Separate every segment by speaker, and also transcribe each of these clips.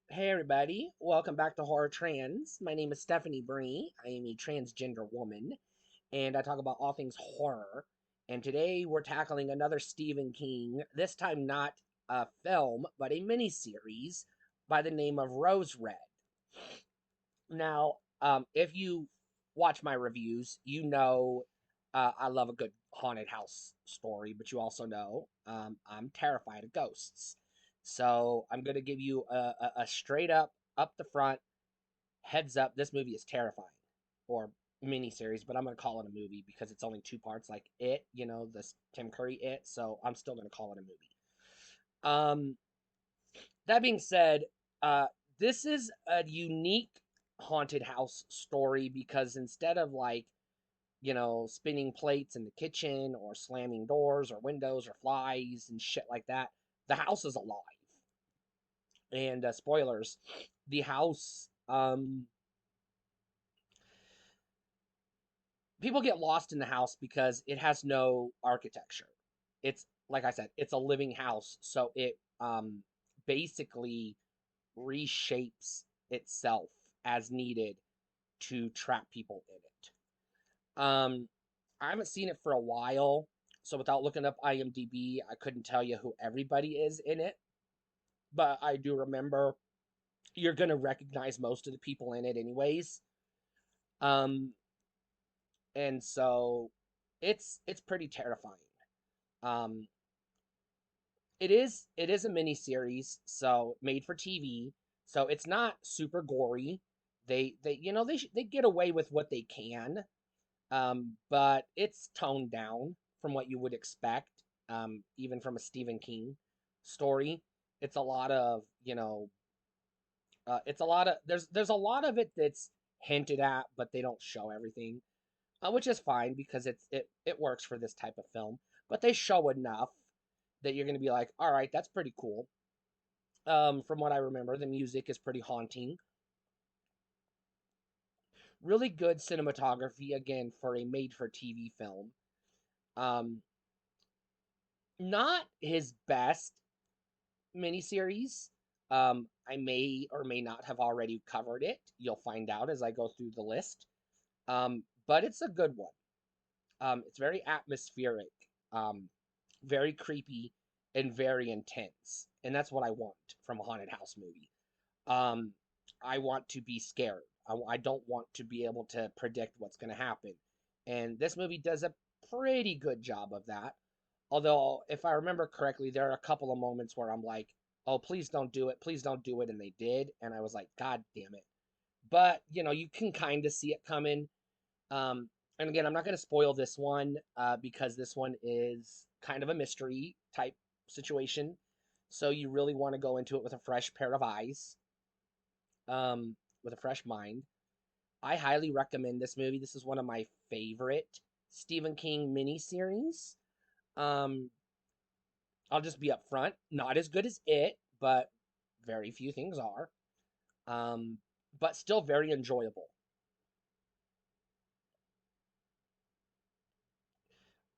Speaker 1: Hey everybody, welcome back to Horror Trans. My name is Stephanie Bree. I am a transgender woman, and I talk about all things horror. And today we're tackling another Stephen King, this time not a film, but a miniseries by the name of Rose Red. Now, if you watch my reviews, you know I love a good haunted house story, but you also know I'm terrified of ghosts. So I'm going to give you a straight up the front, heads up, this movie is terrifying. Or miniseries, but I'm going to call it a movie because it's only two parts, like It, this Tim Curry It, so I'm still going to call it a movie. Um, that being said, uh, this is a unique haunted house story because instead of like, spinning plates in the kitchen or slamming doors or windows or flies and shit like that, the house is alive. And spoilers, the house, people get lost in the house because it has no architecture. It's like I said, it's a living house, so it basically reshapes itself as needed to trap people in it. I haven't seen it for a while, so without looking up IMDb, I couldn't tell you who everybody is in it, but I do remember you're gonna recognize most of the people in it anyways. Um, and so it's pretty terrifying. Um, it is a mini series, so made for TV. So it's not super gory. They get away with what they can, but it's toned down from what you would expect, even from a Stephen King story. It's a lot of it's a lot of there's a lot of it that's hinted at, but they don't show everything, which is fine because it works for this type of film. But they show enough that you're going to be like, all right, that's pretty cool. From what I remember, the music is pretty haunting. Really good cinematography again for a made-for-TV film. Um, Not his best miniseries. I may or may not have already covered it. You'll find out as I go through the list. But it's a good one. It's very atmospheric, um, very creepy, and very intense. And that's what I want from a haunted house movie. Um, I want to be scared. I don't want to be able to predict what's going to happen. And this movie does a pretty good job of that. Although, if I remember correctly, there are a couple of moments where I'm like, oh, please don't do it. Please don't do it. And they did. And I was like, God damn it. But, you can kind of see it coming. Um, and again, I'm not going to spoil this one because this one is kind of a mystery type situation. So you really want to go into it with a fresh pair of eyes, with a fresh mind. I highly recommend this movie. This is one of my favorite Stephen King miniseries. Um, I'll just be upfront, not as good as it, but very few things are. Um, but still very enjoyable.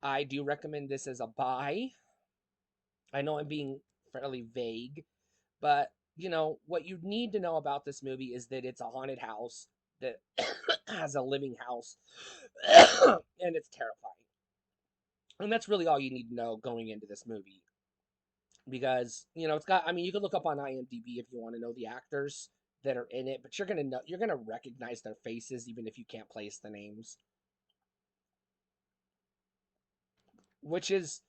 Speaker 1: I do recommend this as a buy. I know I'm being fairly vague, but what you need to know about this movie is that it's a haunted house that has a living house, and it's terrifying. And that's really all you need to know going into this movie because it's got. I mean, you can look up on IMDb if you want to know the actors that are in it, but you're gonna recognize their faces even if you can't place the names, which is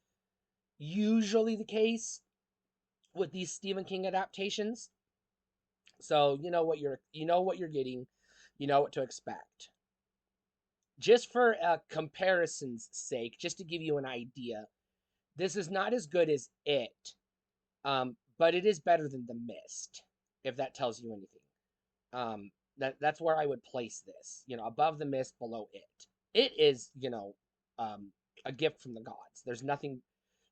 Speaker 1: usually the case with these Stephen King adaptations. So you know what you're getting, you know what to expect. Just for a comparison's sake, just to give you an idea, this is not as good as it, but it is better than The Mist, if that tells you anything. That's where I would place this. Above The Mist, below it. It is, um, a gift from the gods. There's nothing.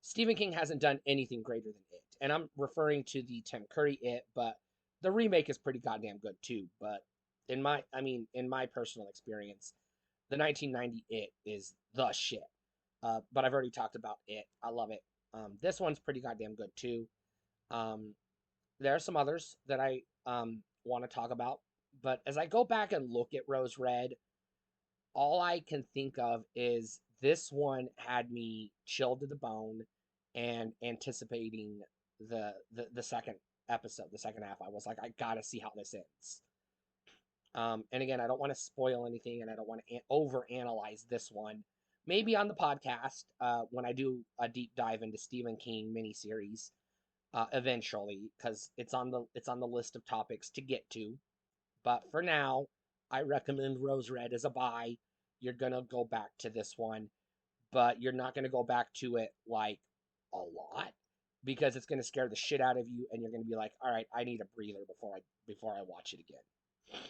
Speaker 1: Stephen King hasn't done anything greater than it, and I'm referring to the Tim Curry It, but the remake is pretty goddamn good too. But in my personal experience, the 1990 It is the shit. But I've already talked about it. I love it. This one's pretty goddamn good too. Um, There are some others that I want to talk about, but as I go back and look at Rose Red, all I can think of is this one had me chilled to the bone and anticipating the second episode, the second half. I was like, I gotta see how this ends. And again, I don't want to spoil anything, and I don't want to over analyze this one. Maybe on the podcast, when I do a deep dive into Stephen King miniseries, eventually, because it's on the list of topics to get to. But for now, I recommend Rose Red as a buy. You're gonna go back to this one, but you're not gonna go back to it like a lot because it's gonna scare the shit out of you, and you're gonna be like, all right, I need a breather before I watch it again.